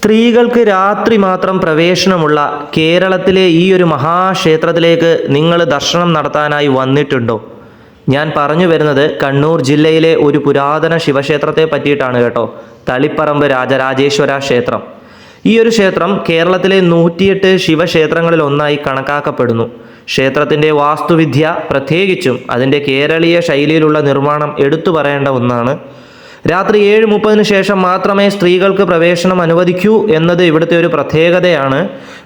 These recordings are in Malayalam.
സ്ത്രീകൾക്ക് രാത്രി മാത്രം പ്രവേശനമുള്ള കേരളത്തിലെ ഈ ഒരു മഹാക്ഷേത്രത്തിലേക്ക് നിങ്ങൾ ദർശനം നടത്താനായി വന്നിട്ടുണ്ടോ? ഞാൻ പറഞ്ഞു വരുന്നത് കണ്ണൂർ ജില്ലയിലെ ഒരു പുരാതന ശിവക്ഷേത്രത്തെ പറ്റിയിട്ടാണ് കേട്ടോ. തളിപ്പറമ്പ് രാജരാജേശ്വര ക്ഷേത്രം. ഈ ഒരു ക്ഷേത്രം കേരളത്തിലെ 108 ശിവക്ഷേത്രങ്ങളിൽ ഒന്നായി കണക്കാക്കപ്പെടുന്നു. ക്ഷേത്രത്തിൻ്റെ വാസ്തുവിദ്യ, പ്രത്യേകിച്ചും അതിൻ്റെ കേരളീയ ശൈലിയിലുള്ള നിർമ്മാണം എടുത്തു പറയേണ്ട ഒന്നാണ്. രാത്രി 7:30 ശേഷം മാത്രമേ സ്ത്രീകൾക്ക് പ്രവേശനം അനുവദിക്കൂ എന്നത് ഇവിടുത്തെ ഒരു പ്രത്യേകതയാണ്.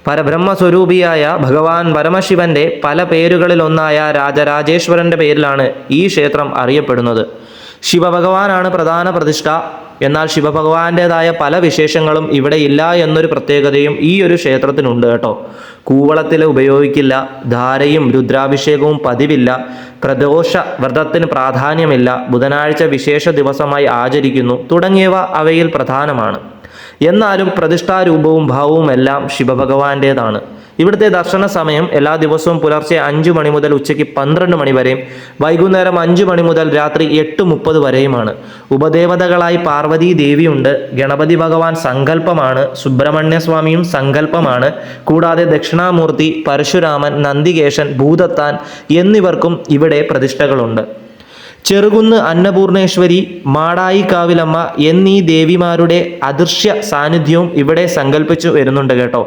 പരബ്രഹ്മസ്വരൂപിയായ ഭഗവാൻ പരമശിവന്റെ പല പേരുകളിലൊന്നായ രാജരാജേശ്വരൻ്റെ പേരിലാണ് ഈ ക്ഷേത്രം അറിയപ്പെടുന്നത്. ശിവഭഗവാനാണ് പ്രധാന പ്രതിഷ്ഠ. എന്നാൽ ശിവഭഗവാന്റേതായ പല വിശേഷങ്ങളും ഇവിടെ ഇല്ല എന്നൊരു പ്രത്യേകതയും ഈ ഒരു ക്ഷേത്രത്തിനുണ്ട് കേട്ടോ. കൂവളത്തിൽ ഉപയോഗിക്കില്ല, ധാരയും രുദ്രാഭിഷേകവും പതിവില്ല, പ്രദോഷ വ്രതത്തിന് പ്രാധാന്യമില്ല, ബുധനാഴ്ച വിശേഷ ദിവസമായി ആചരിക്കുന്നു തുടങ്ങിയവ അവയിൽ പ്രധാനമാണ്. എന്നാലും പ്രതിഷ്ഠാരൂപവും ഭാവവും എല്ലാം ശിവഭഗവാന്റേതാണ്. ഇവിടുത്തെ ദർശന സമയം എല്ലാ ദിവസവും പുലർച്ചെ 5 മണി മുതൽ ഉച്ചയ്ക്ക് 12 മണി വരെയും വൈകുന്നേരം 5 മണി മുതൽ രാത്രി 8:30 വരെയുമാണ്. ഉപദേവതകളായി പാർവതി ദേവിയുണ്ട്, ഗണപതി ഭഗവാൻ സങ്കല്പമാണ്, സുബ്രഹ്മണ്യസ്വാമിയും സങ്കല്പമാണ്. കൂടാതെ ദക്ഷിണാമൂർത്തി, പരശുരാമൻ, നന്ദികേശൻ, ഭൂതത്താൻ എന്നിവർക്കും ഇവിടെ പ്രതിഷ്ഠകളുണ്ട്. ചെറുകുന്ന് അന്നപൂർണേശ്വരി, മാടായിക്കാവിലമ്മ എന്നീ ദേവിമാരുടെ അദൃശ്യ സാന്നിധ്യവും ഇവിടെ സങ്കല്പിച്ചു വരുന്നുണ്ട് കേട്ടോ.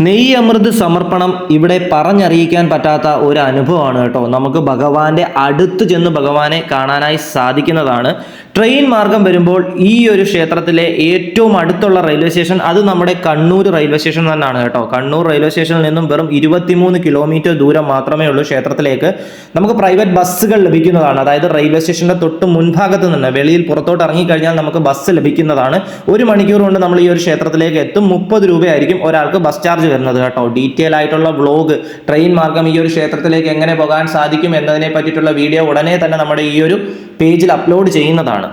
നെയ്യ് അമൃത് സമർപ്പണം ഇവിടെ പറഞ്ഞറിയിക്കാൻ പറ്റാത്ത ഒരു അനുഭവമാണ് കേട്ടോ. നമുക്ക് ഭഗവാന്റെ അടുത്ത് ചെന്ന് ഭഗവാനെ കാണാനായി സാധിക്കുന്നതാണ്. ട്രെയിൻ മാർഗം വരുമ്പോൾ ഈ ഒരു ക്ഷേത്രത്തിലെ ഏറ്റവും അടുത്തുള്ള റെയിൽവേ സ്റ്റേഷൻ അത് നമ്മുടെ കണ്ണൂർ റെയിൽവേ സ്റ്റേഷൻ തന്നെയാണ് കേട്ടോ. കണ്ണൂർ റെയിൽവേ സ്റ്റേഷനിൽ നിന്നും വെറും 23 കിലോമീറ്റർ ദൂരം മാത്രമേ ഉള്ളൂ ക്ഷേത്രത്തിലേക്ക്. നമുക്ക് പ്രൈവറ്റ് ബസ്സുകൾ ലഭിക്കുന്നതാണ്. അതായത് റെയിൽവേ സ്റ്റേഷന്റെ തൊട്ട് മുൻഭാഗത്ത് നിന്ന് വെളിയിൽ പുറത്തോട്ട് ഇറങ്ങിക്കഴിഞ്ഞാൽ നമുക്ക് ബസ് ലഭിക്കുന്നതാണ്. 1 മണിക്കൂർ കൊണ്ട് നമ്മൾ ഈ ഒരു ക്ഷേത്രത്തിലേക്ക് എത്തും. 30 രൂപയായിരിക്കും ഒരാൾക്ക് ബസ് ചാർജ് വരുന്നത് കേട്ടോ. ഡീറ്റെയിൽ ആയിട്ടുള്ള വ്ലോഗ്, ട്രെയിൻ മാർഗം ഈ ഒരു ക്ഷേത്രത്തിലേക്ക് എങ്ങനെ പോകാൻ സാധിക്കും എന്നതിനെ പറ്റിയിട്ടുള്ള വീഡിയോ ഉടനെ തന്നെ നമ്മുടെ ഈ ഒരു പേജിൽ അപ്ലോഡ് ചെയ്യുന്നതാണ്.